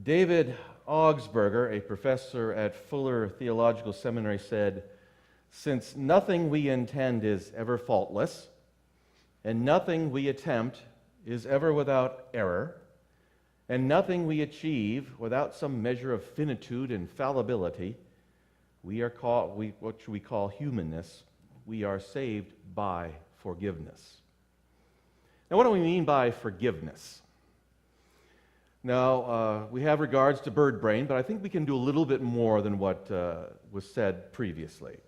David Augsburger, a professor at Fuller Theological Seminary, said, "Since nothing we intend is ever faultless, and nothing we attempt is ever without error, and nothing we achieve without some measure of finitude and fallibility, what we call humanness, we are saved by forgiveness." Now, what do we mean by forgiveness? Now, we have regards to bird brain, but I think we can do a little bit more than what was said previously.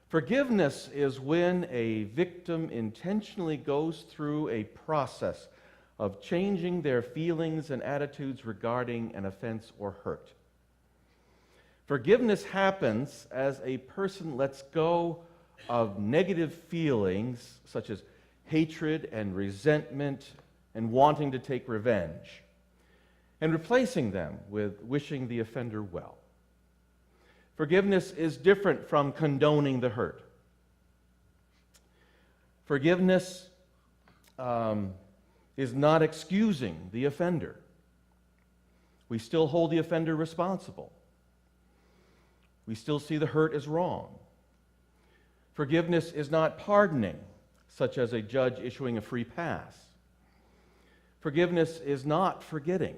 Forgiveness is when a victim intentionally goes through a process of changing their feelings and attitudes regarding an offense or hurt. Forgiveness happens as a person lets go of negative feelings such as hatred and resentment and wanting to take revenge, and replacing them with wishing the offender well. Forgiveness is different from condoning the hurt. Forgiveness is not excusing the offender. We still hold the offender responsible. We still see the hurt as wrong. Forgiveness is not pardoning, such as a judge issuing a free pass. Forgiveness is not forgetting.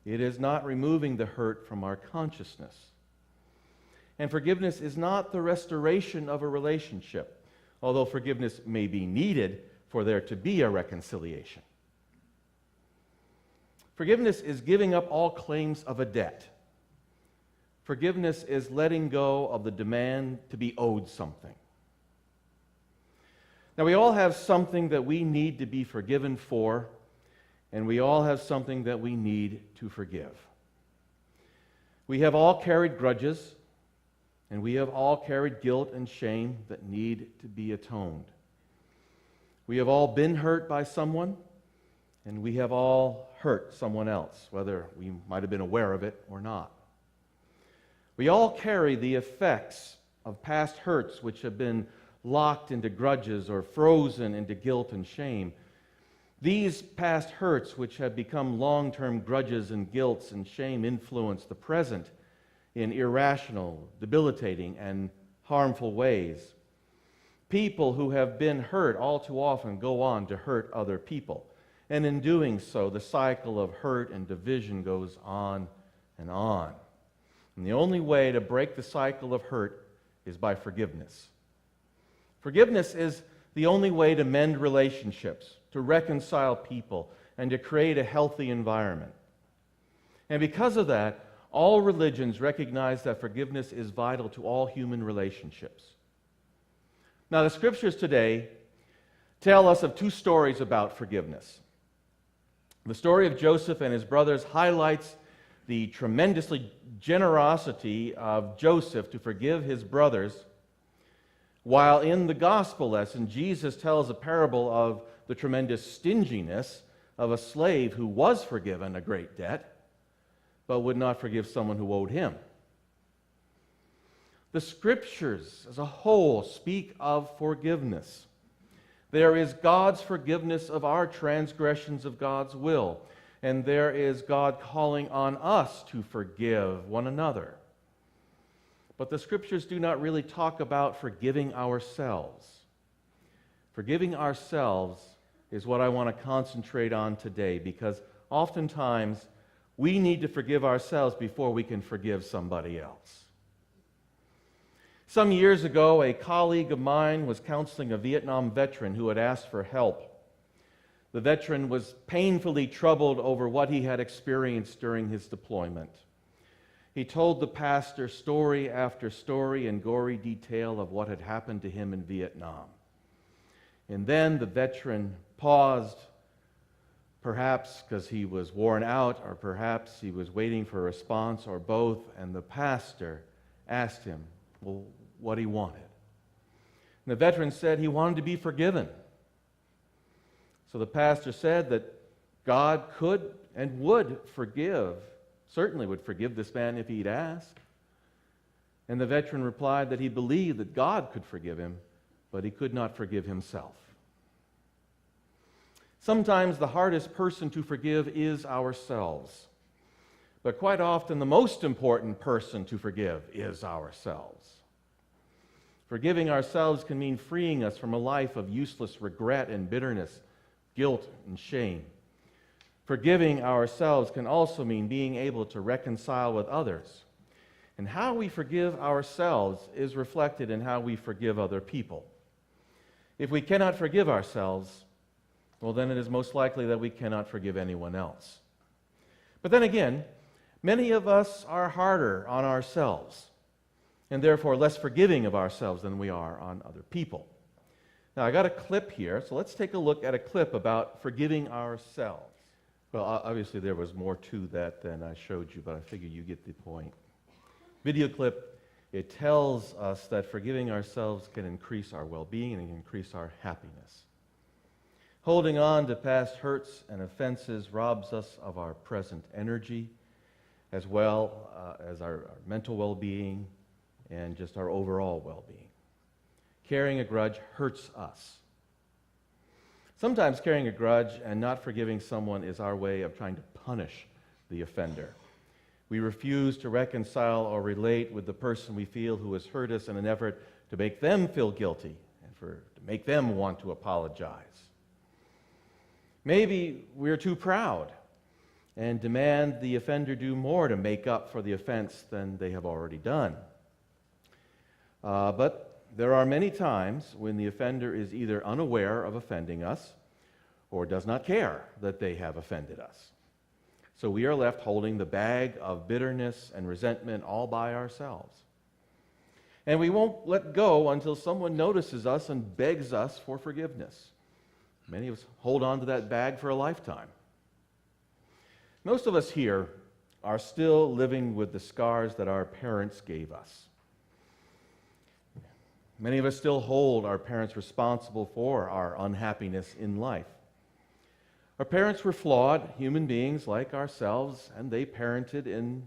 It is not removing the hurt from our consciousness. And forgiveness is not the restoration of a relationship, although forgiveness may be needed for there to be a reconciliation. Forgiveness is giving up all claims of a debt. Forgiveness is letting go of the demand to be owed something. Now, we all have something that we need to be forgiven for, and we all have something that we need to forgive. We have all carried grudges, and we have all carried guilt and shame that need to be atoned. We have all been hurt by someone, and we have all hurt someone else, whether we might have been aware of it or not. We all carry the effects of past hurts which have been locked into grudges or frozen into guilt and shame. These past hurts, which have become long-term grudges and guilts and shame, influence the present in irrational, debilitating, and harmful ways. People who have been hurt all too often go on to hurt other people. And in doing so, the cycle of hurt and division goes on and on. And the only way to break the cycle of hurt is by forgiveness. Forgiveness is the only way to mend relationships, to reconcile people, and to create a healthy environment. And because of that, all religions recognize that forgiveness is vital to all human relationships. Now, the scriptures today tell us of two stories about forgiveness. The story of Joseph and his brothers highlights the tremendously generosity of Joseph to forgive his brothers, while in the gospel lesson, Jesus tells a parable of the tremendous stinginess of a slave who was forgiven a great debt, but would not forgive someone who owed him. The scriptures as a whole speak of forgiveness. There is God's forgiveness of our transgressions of God's will, and there is God calling on us to forgive one another. But the scriptures do not really talk about forgiving ourselves. Forgiving ourselves is what I want to concentrate on today, because oftentimes we need to forgive ourselves before we can forgive somebody else. Some years ago, a colleague of mine was counseling a Vietnam veteran who had asked for help. The veteran was painfully troubled over what he had experienced during his deployment. He told the pastor story after story in gory detail of what had happened to him in Vietnam. And then the veteran paused, perhaps because he was worn out, or perhaps he was waiting for a response, or both, and the pastor asked him, well, what he wanted. And the veteran said he wanted to be forgiven. So the pastor said that God could and would forgive, certainly would forgive this man if he'd ask. And the veteran replied that he believed that God could forgive him, but he could not forgive himself. Sometimes the hardest person to forgive is ourselves. But quite often, the most important person to forgive is ourselves. Forgiving ourselves can mean freeing us from a life of useless regret and bitterness, guilt and shame. Forgiving ourselves can also mean being able to reconcile with others. And how we forgive ourselves is reflected in how we forgive other people. If we cannot forgive ourselves, well, then it is most likely that we cannot forgive anyone else. But then again, many of us are harder on ourselves, and therefore less forgiving of ourselves than we are on other people. Now, I got a clip here, so let's take a look at a clip about forgiving ourselves. Well, obviously there was more to that than I showed you, but I figure you get the point. Video clip, it tells us that forgiving ourselves can increase our well-being and increase our happiness. Holding on to past hurts and offenses robs us of our present energy, as well as our mental well-being and just our overall well-being. Carrying a grudge hurts us. Sometimes carrying a grudge and not forgiving someone is our way of trying to punish the offender. We refuse to reconcile or relate with the person we feel who has hurt us in an effort to make them feel guilty and to make them want to apologize. Maybe we're too proud and demand the offender do more to make up for the offense than they have already done. But there are many times when the offender is either unaware of offending us or does not care that they have offended us. So we are left holding the bag of bitterness and resentment all by ourselves. And we won't let go until someone notices us and begs us for forgiveness. Many of us hold on to that bag for a lifetime. Most of us here are still living with the scars that our parents gave us. Many of us still hold our parents responsible for our unhappiness in life. Our parents were flawed human beings like ourselves, and they parented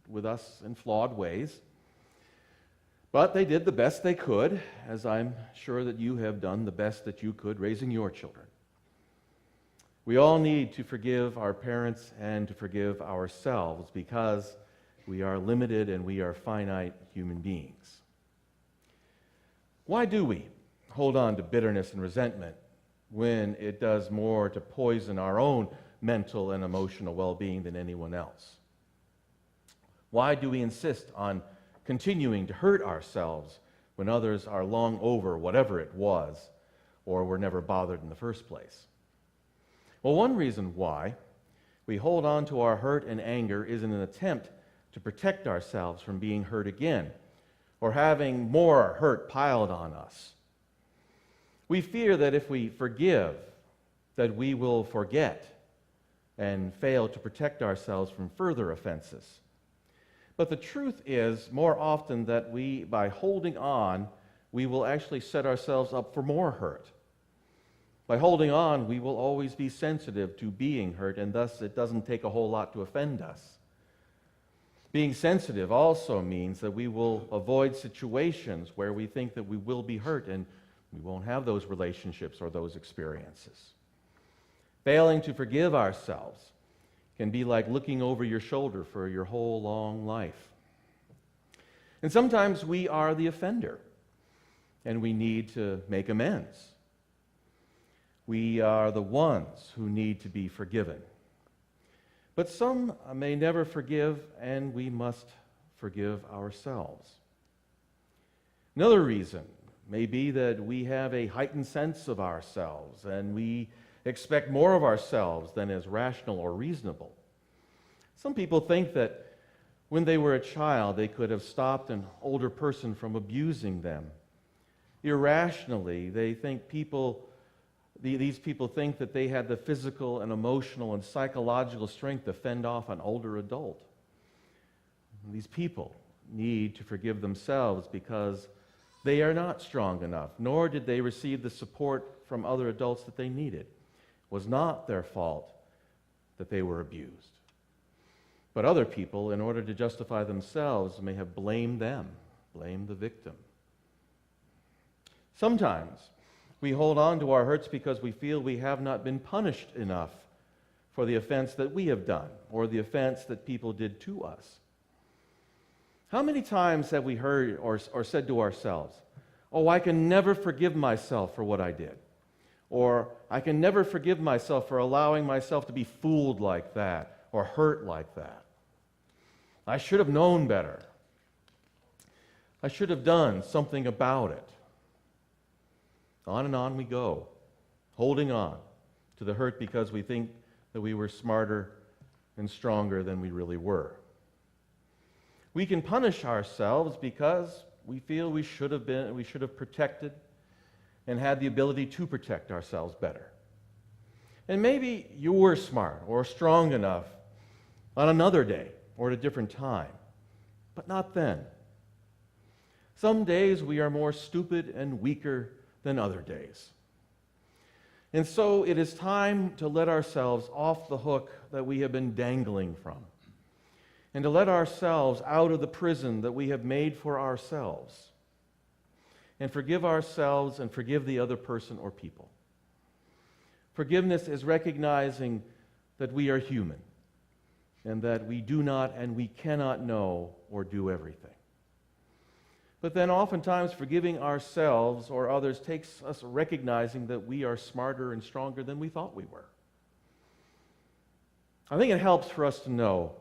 with us in flawed ways. But they did the best they could, as I'm sure that you have done the best that you could raising your children. We all need to forgive our parents and to forgive ourselves because we are limited and we are finite human beings. Why do we hold on to bitterness and resentment when it does more to poison our own mental and emotional well-being than anyone else? Why do we insist on continuing to hurt ourselves when others are long over whatever it was or were never bothered in the first place? Well, one reason why we hold on to our hurt and anger is in an attempt to protect ourselves from being hurt again or having more hurt piled on us. We fear that if we forgive, that we will forget and fail to protect ourselves from further offenses. But the truth is, more often, that by holding on, we will actually set ourselves up for more hurt. By holding on, we will always be sensitive to being hurt, and thus it doesn't take a whole lot to offend us. Being sensitive also means that we will avoid situations where we think that we will be hurt, and we won't have those relationships or those experiences. Failing to forgive ourselves can be like looking over your shoulder for your whole long life. And sometimes we are the offender, and we need to make amends. We are the ones who need to be forgiven. But some may never forgive, and we must forgive ourselves. Another reason may be that we have a heightened sense of ourselves, and we expect more of ourselves than is rational or reasonable. Some people think that when they were a child, they could have stopped an older person from abusing them. Irrationally, they think these people think that they had the physical and emotional and psychological strength to fend off an older adult. These people need to forgive themselves because they are not strong enough, nor did they receive the support from other adults that they needed. It was not their fault that they were abused. But other people, in order to justify themselves, may have blamed them, blamed the victim. Sometimes we hold on to our hurts because we feel we have not been punished enough for the offense that we have done or the offense that people did to us. How many times have we heard or said to ourselves, "Oh, I can never forgive myself for what I did," or "I can never forgive myself for allowing myself to be fooled like that or hurt like that. I should have known better. I should have done something about it." On and on we go, holding on to the hurt because we think that we were smarter and stronger than we really were. We can punish ourselves because we feel we should have protected and had the ability to protect ourselves better. And maybe you were smart or strong enough on another day or at a different time, but not then. Some days we are more stupid and weaker than other days. And so it is time to let ourselves off the hook that we have been dangling from, and to let ourselves out of the prison that we have made for ourselves, and forgive ourselves and forgive the other person or people. Forgiveness is recognizing that we are human, and that we do not and we cannot know or do everything. But then oftentimes forgiving ourselves or others takes us recognizing that we are smarter and stronger than we thought we were. I think it helps for us to know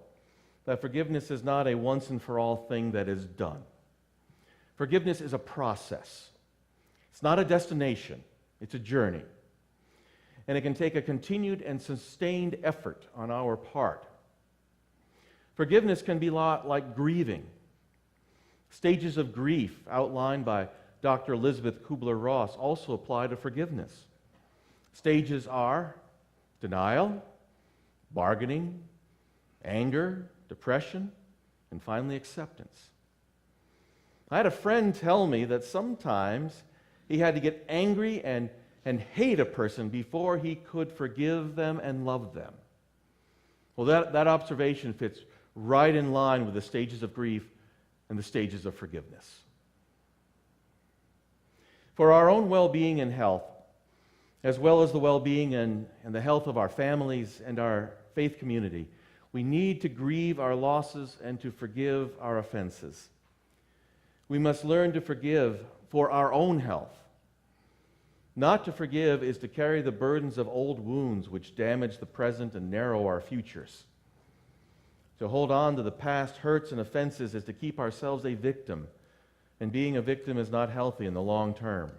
that forgiveness is not a once and for all thing that is done. Forgiveness is a process. It's not a destination. It's a journey. And it can take a continued and sustained effort on our part. Forgiveness can be a lot like grieving. Stages of grief outlined by Dr. Elizabeth Kubler-Ross also apply to forgiveness. Stages are denial, bargaining, anger, depression, and finally acceptance. I had a friend tell me that sometimes he had to get angry and hate a person before he could forgive them and love them. Well, that observation fits right in line with the stages of grief and the stages of forgiveness. For our own well-being and health, as well as the well-being and the health of our families and our faith community, we need to grieve our losses and to forgive our offenses. We must learn to forgive for our own health. Not to forgive is to carry the burdens of old wounds which damage the present and narrow our futures. To hold on to the past hurts and offenses is to keep ourselves a victim, and being a victim is not healthy in the long term.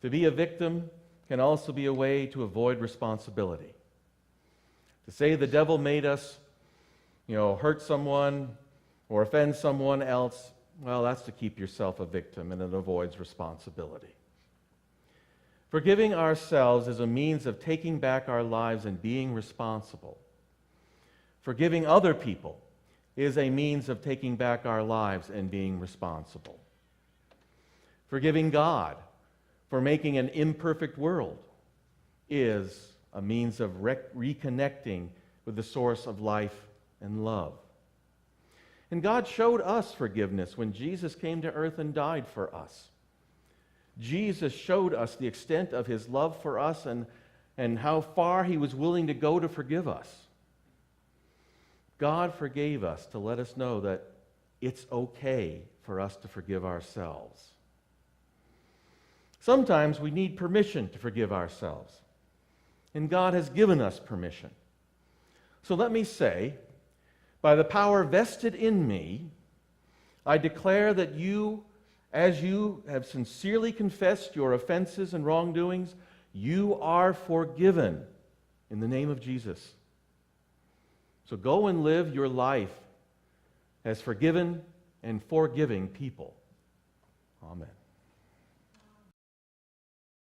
To be a victim can also be a way to avoid responsibility. To say the devil made us, hurt someone or offend someone else, well, that's to keep yourself a victim, and it avoids responsibility. Forgiving ourselves is a means of taking back our lives and being responsible. Forgiving other people is a means of taking back our lives and being responsible. Forgiving God for making an imperfect world is a means of reconnecting with the source of life and love. And God showed us forgiveness when Jesus came to earth and died for us. Jesus showed us the extent of his love for us and how far he was willing to go to forgive us. God forgave us to let us know that it's okay for us to forgive ourselves. Sometimes we need permission to forgive ourselves, and God has given us permission. So let me say, by the power vested in me, I declare that you, as you have sincerely confessed your offenses and wrongdoings, you are forgiven in the name of Jesus. So go and live your life as forgiven and forgiving people. Amen.